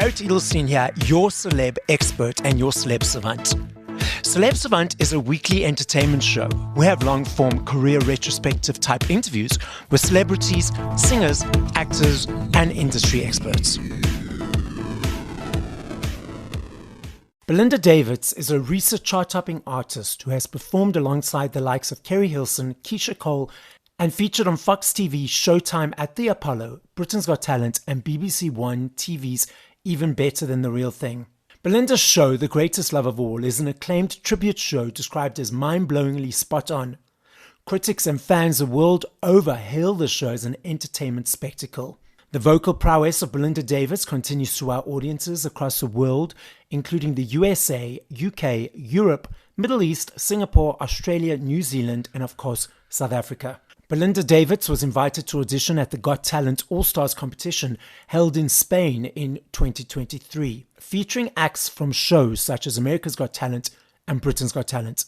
Garrett Edelstein here, your celeb expert and your Celeb Savant. Celeb Savant is a weekly entertainment show. We have long-form career retrospective type interviews with celebrities, singers, actors, and industry experts. Belinda Davids is a recent chart-topping artist who has performed alongside the likes of Kerry Hilson, Keisha Cole, and featured on Fox TV, Showtime at the Apollo, Britain's Got Talent, and BBC One TV's Even Better Than the Real Thing. Belinda's show, The Greatest Love of All, is an acclaimed tribute show described as mind-blowingly spot on. Critics and fans the world over hail the show as an entertainment spectacle. The vocal prowess of Belinda Davids continues to wow audiences across the world, including the USA, UK, Europe, Middle East, Singapore, Australia, New Zealand, and of course, South Africa. Belinda Davids was invited to audition at the Got Talent All-Stars competition held in Spain in 2023, featuring acts from shows such as America's Got Talent and Britain's Got Talent.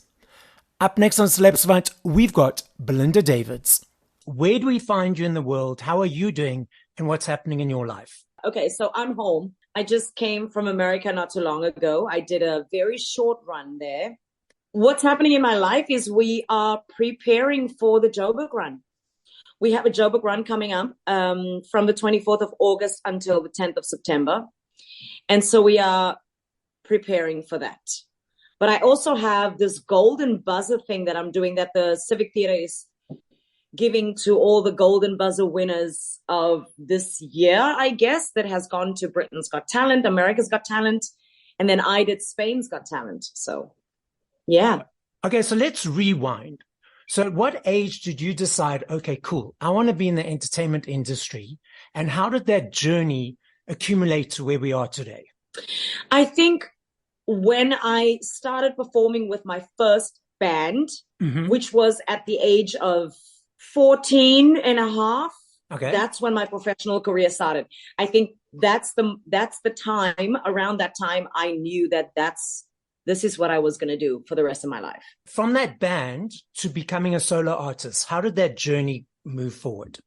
Up next on Celeb Savant, we've got Belinda Davids. Where do we find you in the world? How are you doing? And what's happening in your life? Okay, so I'm home. I just came from America not too long ago. I did a very short run there. What's happening in my life is we are preparing for the Joburg run. We have a Joburg run coming up from the 24th of August until the 10th of September. And so we are preparing for that. But I also have this golden buzzer thing that I'm doing that the Civic Theatre is giving to all the golden buzzer winners of this year, I guess, that has gone to Britain's Got Talent, America's Got Talent, and then I did Spain's Got Talent. So, yeah. Okay, so let's rewind. So at what age did you decide, okay, cool, I want to be in the entertainment industry? And how did that journey accumulate to where we are today? I think when I started performing with my first band, which was at the age of 14 and a half. Okay. That's when my professional career started. I think that's the time, around that time, I knew that this is what I was going to do for the rest of my life. From that band to becoming a solo artist, how did that journey move forward?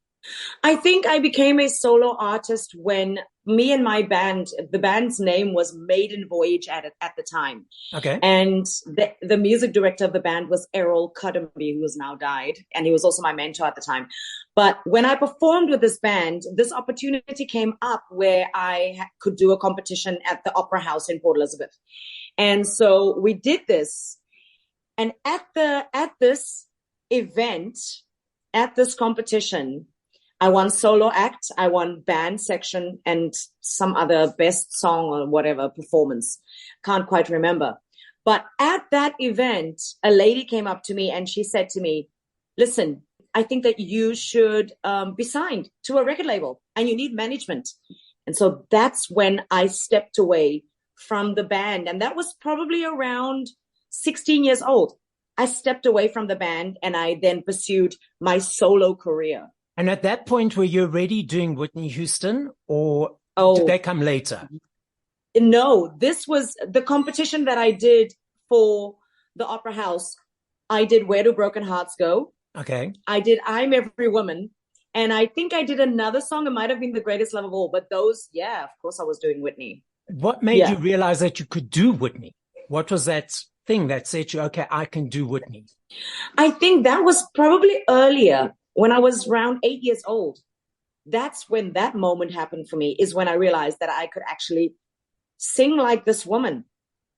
I think I became a solo artist when me and my band, the band's name was Maiden Voyage at the time. Okay. And the music director of the band was Errol Cuddenby, who has now died. And he was also my mentor at the time. But when I performed with this band, this opportunity came up where I could do a competition at the Opera House in Port Elizabeth. And so we did this. And at this event, at this competition, I won solo act, I won band section, and some other best song or whatever performance. Can't quite remember. But at that event, a lady came up to me and she said to me, listen, I think that you should be signed to a record label and you need management. And so that's when I stepped away from the band. And that was probably around 16 years old. I stepped away from the band and I then pursued my solo career. And at that point, were you already doing Whitney Houston or did that come later? No, this was the competition that I did for the Opera House. I did Where Do Broken Hearts Go? Okay. I did I'm Every Woman. And I think I did another song. It might have been The Greatest Love of All. But those, yeah, of course I was doing Whitney. What made you realize that you could do Whitney? What was that thing that said to you, okay, I can do Whitney? I think that was probably earlier. When I was around 8 years old, that's when that moment happened for me, is when I realized that I could actually sing like this woman.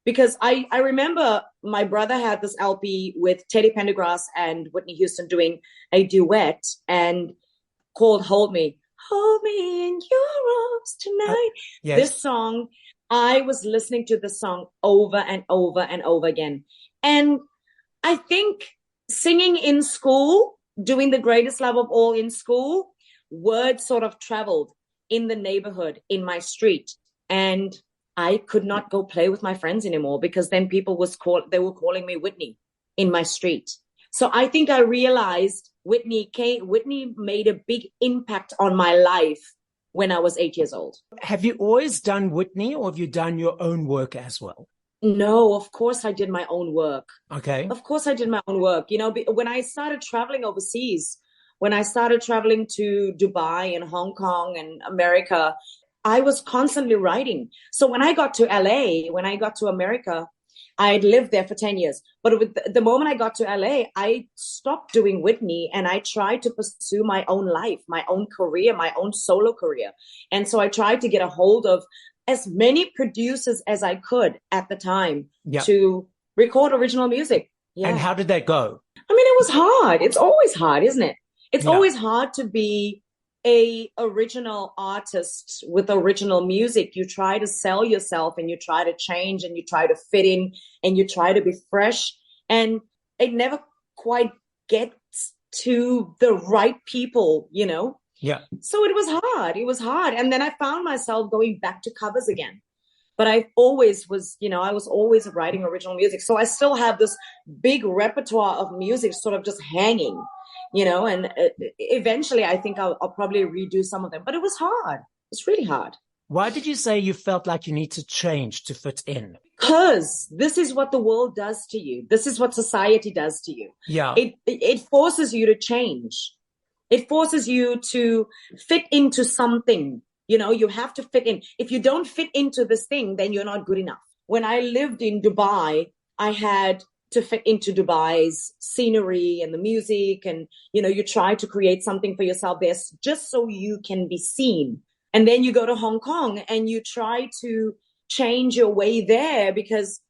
Because I remember my brother had this LP with Teddy Pendergrass and Whitney Houston doing a duet and called Hold Me in Your Arms Tonight. Yes. This song, I was listening to the song over and over and over again. And I think singing in school, doing The Greatest Love of All in school, word sort of traveled in the neighborhood, in my street. And I could not go play with my friends anymore because then people they were calling me Whitney in my street. So I think I realized Whitney made a big impact on my life when I was 8 years old. Have you always done Whitney or have you done your own work as well? No, of course I did my own work. Okay. Of course I did my own work. You know, when I started traveling overseas, when I started traveling to Dubai and Hong Kong and America, I was constantly writing. So when I got to LA, when I got to America, I'd lived there for 10 years. But with the moment I got to LA, I stopped doing Whitney and I tried to pursue my own life, my own career, my own solo career. And so I tried to get a hold of as many producers as I could at the time to record original music. Yeah. And how did that go? I mean, it was hard. It's always hard, isn't it? It's always hard to be a original artist with original music. You try to sell yourself and you try to change and you try to fit in and you try to be fresh, and it never quite gets to the right people, you know? Yeah. So it was hard. It was hard. And then I found myself going back to covers again. But I always was, you know, I was always writing original music. So I still have this big repertoire of music sort of just hanging, you know, and eventually I think I'll probably redo some of them. But it was hard. It's really hard. Why did you say you felt like you need to change to fit in? Because this is what the world does to you. This is what society does to you. Yeah. It forces you to change. It forces you to fit into something. You know, you have to fit in. If you don't fit into this thing, then you're not good enough. When I lived in Dubai, I had to fit into Dubai's scenery and the music. And, you know, you try to create something for yourself there just so you can be seen. And then you go to Hong Kong and you try to change your way there because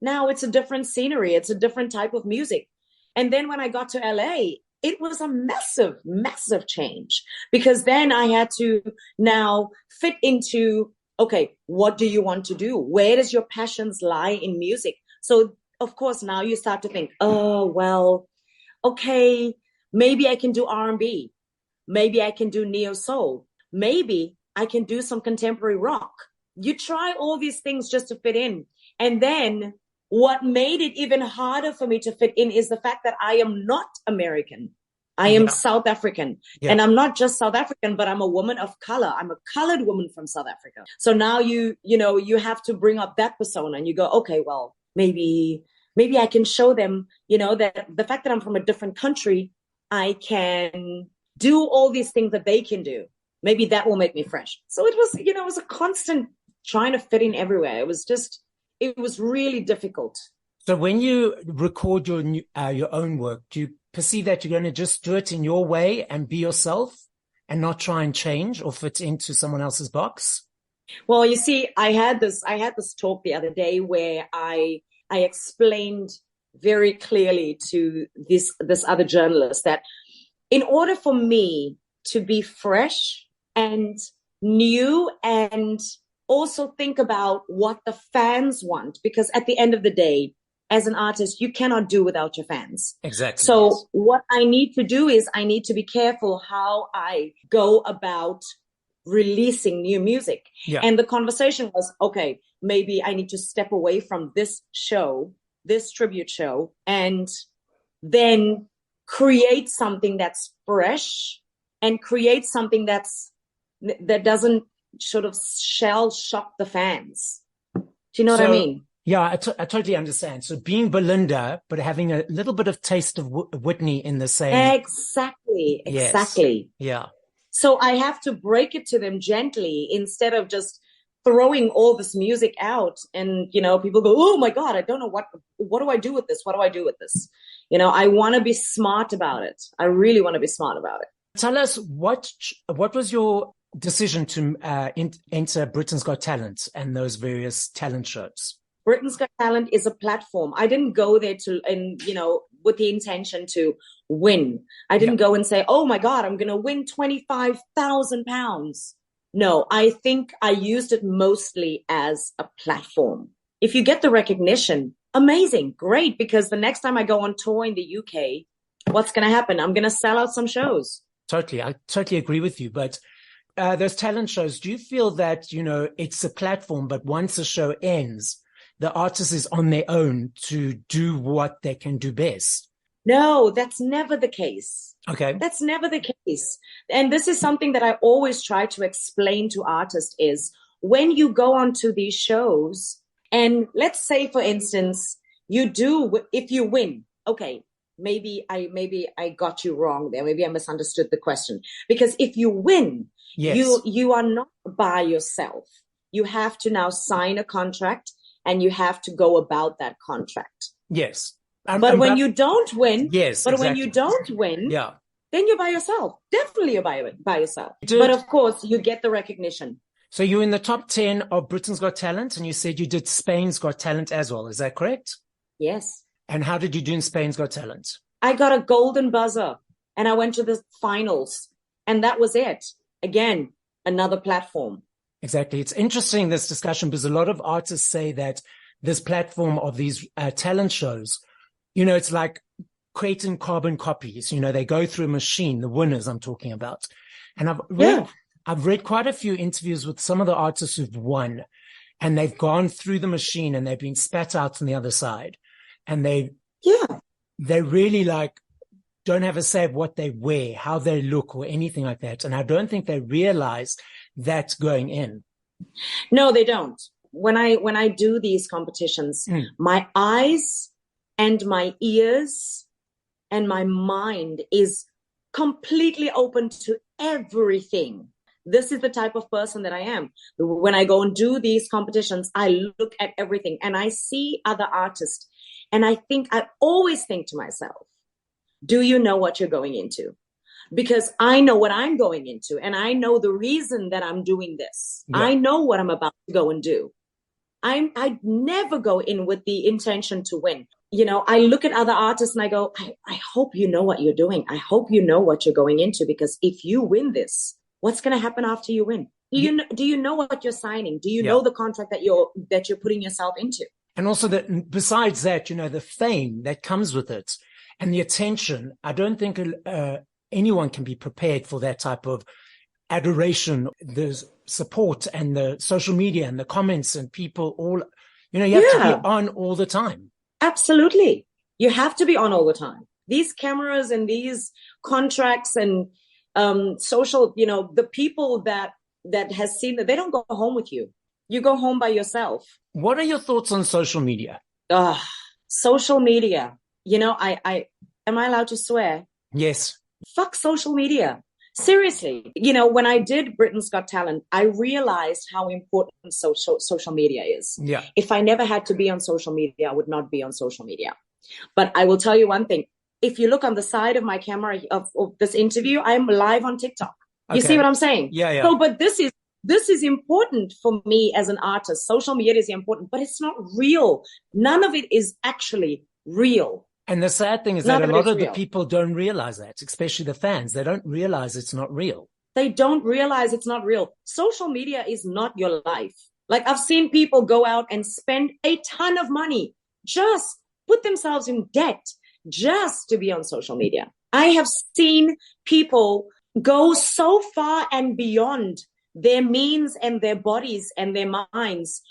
now it's a different scenery. It's a different type of music. And then when I got to LA, it was a massive, massive change because then I had to now fit into, okay, what do you want to do? Where does your passions lie in music? So, of course, now you start to think, oh, well, okay, maybe I can do R&B. Maybe I can do neo soul. Maybe I can do some contemporary rock. You try all these things just to fit in. And then what made it even harder for me to fit in is the fact that I am not American. I am South African. Yeah. And I'm not just South African, but I'm a woman of color. I'm a colored woman from South Africa. So now you have to bring up that persona and you go, okay, well, maybe I can show them, you know, that the fact that I'm from a different country, I can do all these things that they can do. Maybe that will make me fresh. So it was, you know, it was a constant trying to fit in everywhere. It was really difficult. So when you record your own work, do you perceive that you're going to just do it in your way and be yourself and not try and change or fit into someone else's box? Well, you see, I had this talk the other day where I explained very clearly to this other journalist that in order for me to be fresh and new and also think about what the fans want, because at the end of the day, as an artist, you cannot do without your fans. Exactly. So what I need to do is I need to be careful how I go about releasing new music. Yeah. And the conversation was, okay, maybe I need to step away from this show, this tribute show, and then create something that's fresh and create something that doesn't sort of shell shock the fans. Do you know what I mean? Yeah, I totally understand. So being Belinda, but having a little bit of taste of Whitney in the same. Exactly. Yes. Yeah. So I have to break it to them gently instead of just throwing all this music out. And, you know, people go, oh my God, I don't know what do I do with this? What do I do with this? You know, I want to be smart about it. I really want to be smart about it. Tell us what was your decision to enter Britain's Got Talent and those various talent shows? Britain's Got Talent is a platform. I didn't go there with the intention to win. I didn't go and say, oh my God, I'm going to win £25,000. No, I think I used it mostly as a platform. If you get the recognition, amazing, great, because the next time I go on tour in the UK, what's going to happen? I'm going to sell out some shows. Totally. I totally agree with you. But those talent shows, do you feel that, you know, it's a platform, but once a show ends, the artist is on their own to do what they can do best? No, that's never the case. Okay. That's never the case. And this is something that I always try to explain to artists is when you go onto these shows and let's say, for instance, if you win, okay, maybe I got you wrong there. Maybe I misunderstood the question. Because if you win, you are not by yourself. You have to now sign a contract and you have to go about that contract. Yes. But when you don't win, when you don't win, then you're by yourself. Definitely you're by yourself. But of course, you get the recognition. So you're in the top 10 of Britain's Got Talent, and you said you did Spain's Got Talent as well. Is that correct? Yes. And how did you do in Spain's Got Talent? I got a golden buzzer and I went to the finals, and that was it. Again, another platform. Exactly. It's interesting, this discussion, because a lot of artists say that this platform of these talent shows, you know, it's like creating carbon copies. You know, they go through a machine, the winners I'm talking about. And I've read quite a few interviews with some of the artists who've won, and they've gone through the machine and they've been spat out on the other side. And they really like don't have a say of what they wear, how they look, or anything like that. And I don't think they realize that's going in. No, they don't. When I do these competitions, my eyes and my ears and my mind is completely open to everything. This is the type of person that I am. When I go and do these competitions, I look at everything and I see other artists. And I always think to myself, do you know what you're going into? Because I know what I'm going into, and I know the reason that I'm doing this. Yeah. I know what I'm about to go and do. I never go in with the intention to win. You know, I look at other artists and I go, I hope you know what you're doing. I hope you know what you're going into, because if you win this, what's going to happen after you win? Do you know what you're signing? Do you know the contract that you're putting yourself into? And also that besides that, you know, the fame that comes with it and the attention, I don't think anyone can be prepared for that type of adoration, the support and the social media and the comments and people all, you know, you have to be on all the time. Absolutely. You have to be on all the time. These cameras and these contracts and social, you know, the people that has seen that, they don't go home with you. You go home by yourself. What are your thoughts on social media? Social media. You know, am I allowed to swear? Yes. Fuck social media. Seriously. You know, when I did Britain's Got Talent, I realized how important social media is. Yeah. If I never had to be on social media, I would not be on social media. But I will tell you one thing. If you look on the side of my camera of this interview, I'm live on TikTok. You see what I'm saying? Yeah. So, but this is important for me as an artist. Social media is important, but it's not real. None of it is actually real. And the sad thing is that a lot of the people don't realize that, especially the fans. They don't realize it's not real. They don't realize it's not real. Social media is not your life. Like, I've seen people go out and spend a ton of money, just put themselves in debt just to be on social media. I have seen people go so far and beyond their means and their bodies and their minds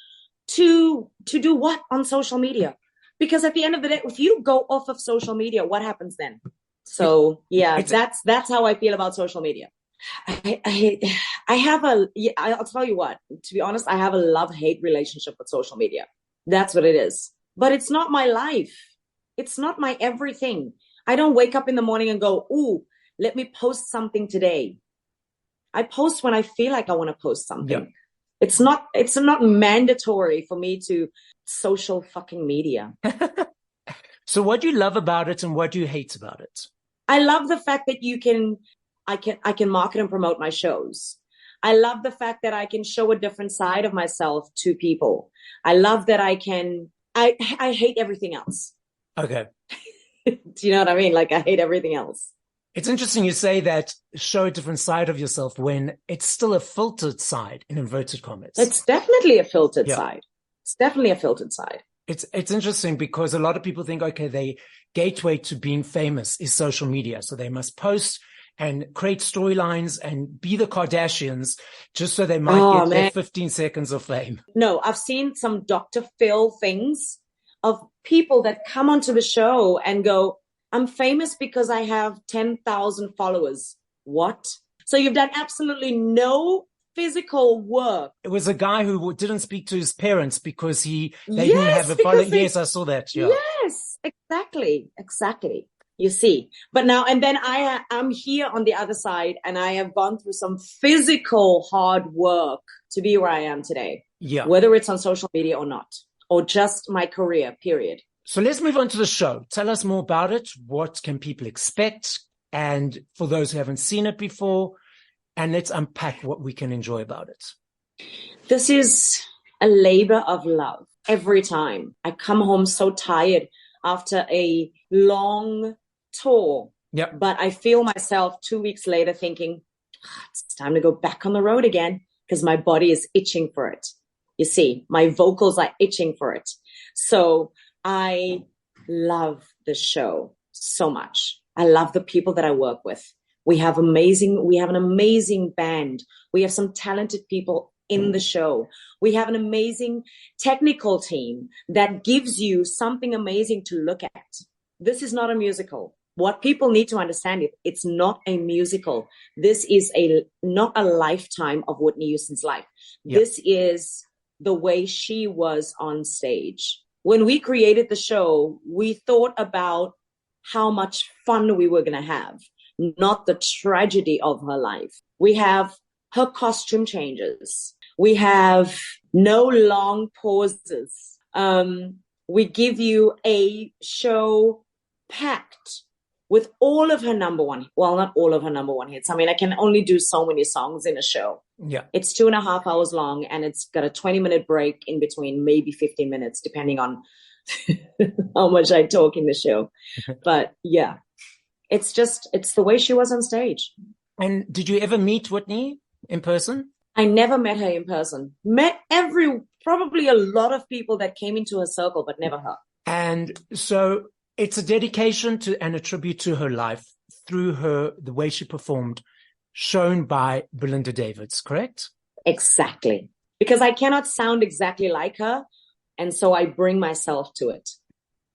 to do what on social media? Because at the end of the day, if you go off of social media, what happens then? So that's how I feel about social media. I'll tell you what, to be honest, I have a love-hate relationship with social media. That's what it is. But it's not my life. It's not my everything. I don't wake up in the morning and go, ooh, let me post something today. I post when I feel like I want to post something. Yeah. It's not mandatory for me to social fucking media. So what do you love about it and what do you hate about it? I love the fact that I can market and promote my shows. I love the fact that I can show a different side of myself to people. I love that I hate everything else. Okay. Do you know what I mean? Like, I hate everything else. It's interesting you say that, show a different side of yourself, when it's still a filtered side, in inverted commas. It's definitely a filtered side. It's definitely a filtered side. It's interesting because a lot of people think, okay, the gateway to being famous is social media. So they must post and create storylines and be the Kardashians just so they might get their 15 seconds of fame. No, I've seen some Dr. Phil things of people that come onto the show and go, I'm famous because I have 10,000 followers. What? So you've done absolutely no physical work. It was a guy who didn't speak to his parents because they didn't have a following. Yes, I saw that. Yeah. Yes, exactly. You see, but now and then I'm here on the other side, and I have gone through some physical hard work to be where I am today. Yeah. Whether it's on social media or not, or just my career, period. So let's move on to the show. Tell us more about it. What can people expect? And for those who haven't seen it before, and let's unpack what we can enjoy about it. This is a labor of love. Every time I come home so tired after a long tour, but I feel myself 2 weeks later thinking, it's time to go back on the road again, because my body is itching for it. You see, my vocals are itching for it. So I love the show so much. I love the people that I work with. We have an amazing band. We have some talented people in the show. We have an amazing technical team that gives you something amazing to look at. This is not a musical. What people need to understand is it's not a musical. This is not a lifetime of Whitney Houston's life. Yep. This is the way she was on stage. When we created the show, we thought about how much fun we were going to have, not the tragedy of her life. We have her costume changes. We have no long pauses. We give you a show packed with all of her not all of her number one hits. I mean, I can only do so many songs in a show. Yeah. It's 2.5 hours long, and it's got a 20-minute break in between, maybe 15 minutes, depending on how much I talk in the show. But yeah, it's the way she was on stage. And did you ever meet Whitney in person? I never met her in person. Met probably a lot of people that came into her circle, but never her. And so it's a dedication to and a tribute to her life through the way she performed, shown by Belinda Davids, correct? Exactly. Because I cannot sound exactly like her, and so I bring myself to it.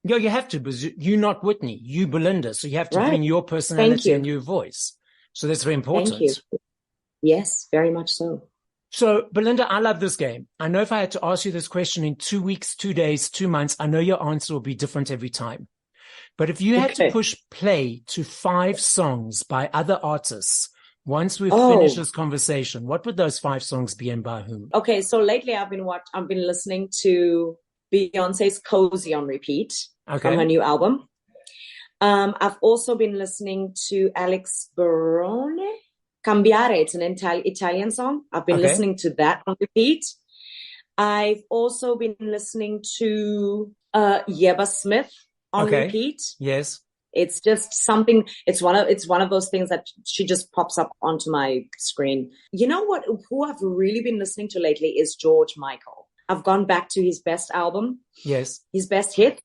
Yeah, you have to, because you're not Whitney, you Belinda, so you have to bring your personality and your voice. So that's very important. Thank you. Yes, very much so. So, Belinda, I love this game. I know if I had to ask you this question in 2 weeks, 2 days, 2 months, I know your answer will be different every time. But if you had to push play to 5 songs by other artists, once we've finished this conversation, what would those 5 songs be and by whom? Okay, so lately I've been listening to Beyonce's Cozy on repeat from her new album. I've also been listening to Alex Barone, Cambiare. It's an Italian song. I've been listening to that on repeat. I've also been listening to Yeba Smith on repeat. Yes. It's just something, it's one of those things that she just pops up onto my screen. You know who I've really been listening to lately is George Michael. I've gone back to his best album. Yes. His best hits,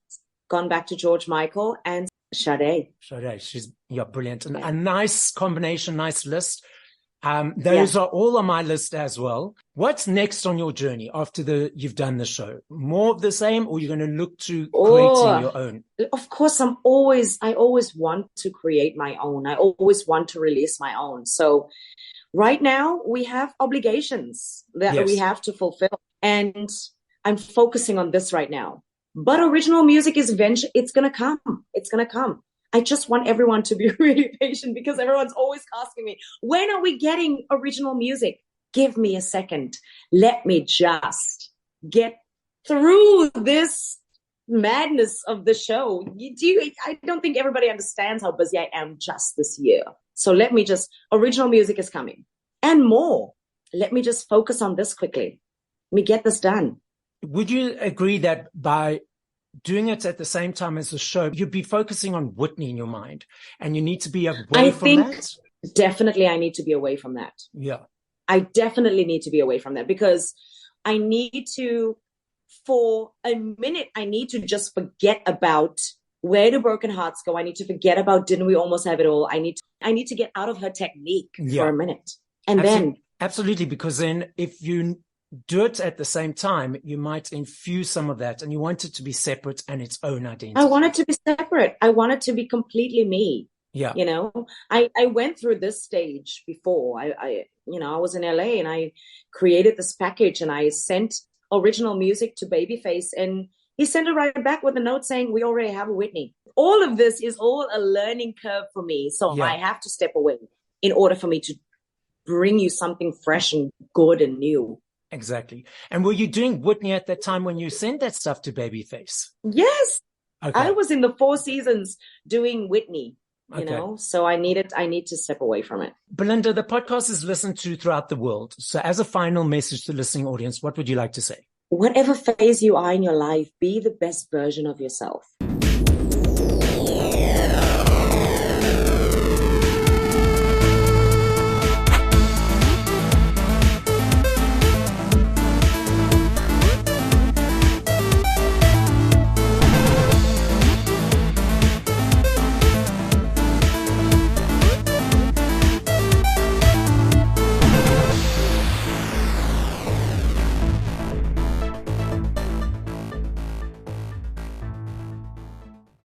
gone back to George Michael and Sade. She's brilliant. And a nice combination, nice list. Those are all on my list as well. What's next on your journey after you've done the show? More of the same, or you're going to look to creating your own? Of course, I always want to create my own. I always want to release my own. So right now we have obligations that we have to fulfill, and I'm focusing on this right now. But original music is it's going to come. It's going to come. I just want everyone to be really patient, because everyone's always asking me, when are we getting original music? Give me a second. Let me just get through this madness of the show. I don't think everybody understands how busy I am just this year. So original music is coming and more. Let me just focus on this quickly. Let me get this done. Would you agree that by doing it at the same time as the show, you'd be focusing on Whitney in your mind, and you need to be away from that? Definitely I need to be away from that. Yeah. I definitely need to be away from that, because I need to, for a minute, I need to just forget about where do broken hearts go. I need to forget about didn't we almost have it all. I need to get out of her technique for a minute. And Absolutely, because then if you do it at the same time, you might infuse some of that, and you want it to be separate and its own identity. I want it to be separate. I want it to be completely me. Yeah. You know, I went through this stage before. I was in LA, and I created this package, and I sent original music to Babyface, and He sent it right back with a note saying, we already have a Whitney. All of this is all a learning curve for me. So I have to step away in order for me to bring you something fresh and good and new. Exactly. And were you doing Whitney at that time when you sent that stuff to Babyface? Yes. Okay. I was in the Four Seasons doing Whitney, you know, so I need to step away from it. Belinda, the podcast is listened to throughout the world. So as a final message to the listening audience, what would you like to say? Whatever phase you are in your life, be the best version of yourself.